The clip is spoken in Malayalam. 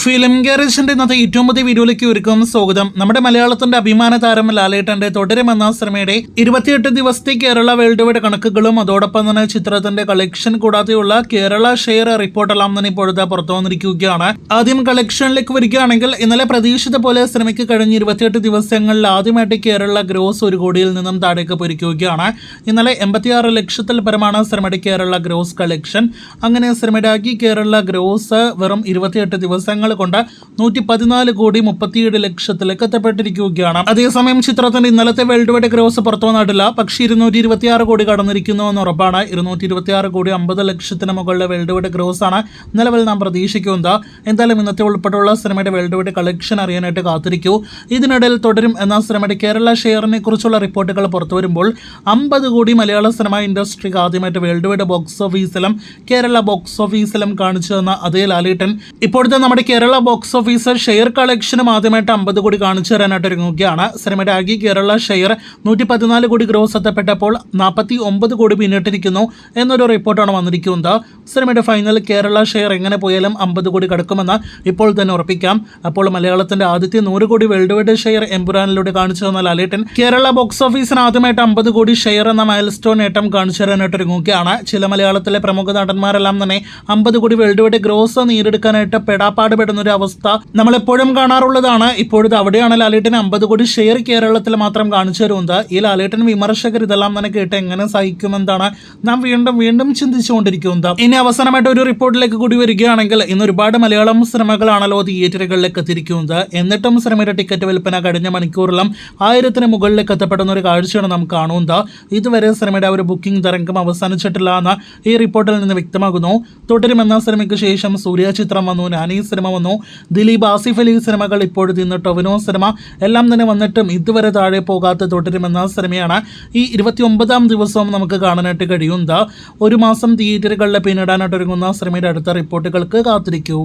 ഫിലിം ഗാരേജിന്റെ ഇന്നത്തെ ഏറ്റവും പുതിയ വീഡിയോയിലേക്ക് ഒരുക്കും സ്വാഗതം. നമ്മുടെ മലയാളത്തിന്റെ അഭിമാന താരം ലാലേട്ടന്റെ തുടരുമെന്ന സിനിമയുടെ 28 ദിവസത്തെ കേരള വേൾഡ് വൈഡ് കണക്കുകളും അതോടൊപ്പം തന്നെ ചിത്രത്തിന്റെ കളക്ഷൻ കൂടാതെയുള്ള കേരള ഷെയർ റിപ്പോർട്ടെല്ലാം തന്നെ ഇപ്പോഴത്തെ പുറത്തു വന്നിരിക്കുകയാണ്. ആദ്യം കളക്ഷനിലേക്ക് വരികയാണെങ്കിൽ ഇന്നലെ പ്രതീക്ഷിച്ച പോലെ സിനിമയ്ക്ക് കഴിഞ്ഞ 28 ദിവസങ്ങളിൽ ആദ്യമായിട്ട് കേരള ഗ്രോസ് 1 കോടിയിൽ നിന്നും താഴേക്ക് പോയിരിക്കുകയാണ്. ഇന്നലെ 86 ലക്ഷത്തിൽ പരമാണ് സിനിമയുടെ കേരള ഗ്രോസ് കളക്ഷൻ. അങ്ങനെ സിനിമയുടെ ആകെ കേരള ഗ്രോസ് വെറും 28 ദിവസങ്ങൾ കൊണ്ട് 114 കോടി 37 ലക്ഷത്തിലേക്ക് എത്തപ്പെട്ടിരിക്കുകയാണ്. അതേസമയം ചിത്രത്തിന്റെ ഇന്നലത്തെ വേൾഡ് വൈഡ് ഗ്രോസ് പുറത്തു വന്നിട്ടില്ല. പക്ഷേ 226 കോടി കടന്നിരിക്കുന്നു എന്ന് ഉറപ്പാണ്. 226 കോടി 50 ലക്ഷത്തിന് മുകളിലെ വേൾഡ് വൈഡ് ഗ്രോസ് ആണ് നിലവിൽ നാം പ്രതീക്ഷിക്കുന്നത്. എന്തായാലും ഇന്നത്തെ ഉൾപ്പെടെയുള്ള സിനിമയുടെ വേൾഡ് വൈഡ് കളക്ഷൻ അറിയാനായിട്ട് കാത്തിരിക്കൂ. ഇതിനിടയിൽ തുടരും എന്ന സിനിമയുടെ കേരള ഷെയറിനെ കുറിച്ചുള്ള റിപ്പോർട്ടുകൾ പുറത്തു വരുമ്പോൾ 50 കോടി മലയാള സിനിമ ഇൻഡസ്ട്രിക്ക് ആദ്യമായിട്ട് വേൾഡ് വൈഡ് ബോക്സ് ഓഫീസിലും കേരള ബോക്സ് ഓഫീസിലും കാണിച്ചു തന്ന അതേ ലാലേട്ടൻ ഇപ്പോഴത്തെ നമ്മുടെ കേരള ബോക്സ് ഓഫീസ് ഷെയർ കളക്ഷനും ആദ്യമായിട്ട് 50 കോടി കാണിച്ചു തരാനായിട്ട് ഒരുങ്ങുകയാണ്. സിനിമയുടെ ആകെ കേരള ഷെയർ 114 കോടി ഗ്രോസ് എത്തപ്പെട്ടപ്പോൾ 49 കോടി പിന്നിട്ടിരിക്കുന്നു എന്നൊരു റിപ്പോർട്ടാണ് വന്നിരിക്കുന്നത്. സിനിമയുടെ ഫൈനൽ കേരള ഷെയർ എങ്ങനെ പോയാലും 50 കോടി കടക്കുമെന്ന് ഇപ്പോൾ തന്നെ ഉറപ്പിക്കാം. അപ്പോൾ മലയാളത്തിന്റെ ആദ്യത്തെ 100 കോടി വേൾഡ് വൈഡ് ഷെയർ എമ്പുരാനിലൂടെ കാണിച്ചു തന്ന ലാലേട്ടൻ കേരള ബോക്സ് ഓഫീസിന് ആദ്യമായിട്ട് 50 കോടി ഷെയർ എന്ന മൈൽ സ്റ്റോൺ നേട്ടം കാണിച്ചു തരാനായിട്ട് ഒരുങ്ങുകയാണ്. ചില മലയാളത്തിലെ പ്രമുഖ നടന്മാരെല്ലാം തന്നെ 50 കോടി വേൾഡ് വൈഡ് ഗ്രോസ് നേടിയെടുക്കാനായിട്ട് പെടാപ്പാട് പെടുന്ന ഒരു അവസ്ഥ നമ്മളെപ്പോഴും കാണാറുള്ളതാണ്. ഇപ്പോഴത്തെ അവിടെയാണ് ലാലേട്ടൻ 50 കോടി ഷെയർ കേരളത്തിൽ മാത്രം കാണിച്ചു തരുന്നത്. ഈ ലാലേട്ടൻ വിമർശകർ ഇതെല്ലാം തന്നെ കേട്ട് എങ്ങനെ സഹിക്കുമെന്നാണ് നാം വീണ്ടും ചിന്തിച്ചുകൊണ്ടിരിക്കുന്നത്. ഇനി അവസാനമായിട്ട് ഒരു റിപ്പോർട്ടിലേക്ക് കൂടി വരികയാണെങ്കിൽ ഇന്ന് ഒരുപാട് മലയാളം സിനിമകളാണല്ലോ തിയേറ്ററുകളിലേക്ക് എത്തിയിരിക്കുന്നത്. എന്നിട്ടും സിനിമയുടെ ടിക്കറ്റ് വിൽപ്പന കഴിഞ്ഞ മണിക്കൂറിലും 1000-ന് മുകളിലേക്ക് എത്തപ്പെടുന്ന ഒരു കാഴ്ചയാണ് നാം കാണുന്നത്. ഇതുവരെ സിനിമയുടെ ഒരു ബുക്കിംഗ് തരംഗം അവസാനിച്ചിട്ടില്ല എന്ന് ഈ റിപ്പോർട്ടിൽ നിന്ന് വ്യക്തമാകുന്നു. തുടരുമെന്ന സിനിമയ്ക്ക് ശേഷം സൂര്യ ചിത്രം വന്നു, നാനി സിനിമ വന്നു, ദിലീപ് ആസിഫ് അലി സിനിമകൾ ഇപ്പോഴത്തെ ഇന്ന് ടൊവിനോ സിനിമ എല്ലാം തന്നെ വന്നിട്ടും ഇതുവരെ താഴെ പോകാത്ത തുടരുമെന്ന സിനിമയാണ് ഈ 29-ാം ദിവസവും നമുക്ക് കാണാനായിട്ട് കഴിയുന്നത്. ഒരു മാസം തിയേറ്ററുകളിൽ പിന്നിടാനായിട്ട് ഒരുങ്ങുന്ന സിനിമയുടെ അടുത്ത റിപ്പോർട്ടുകൾക്ക് കാത്തിരിക്കൂ.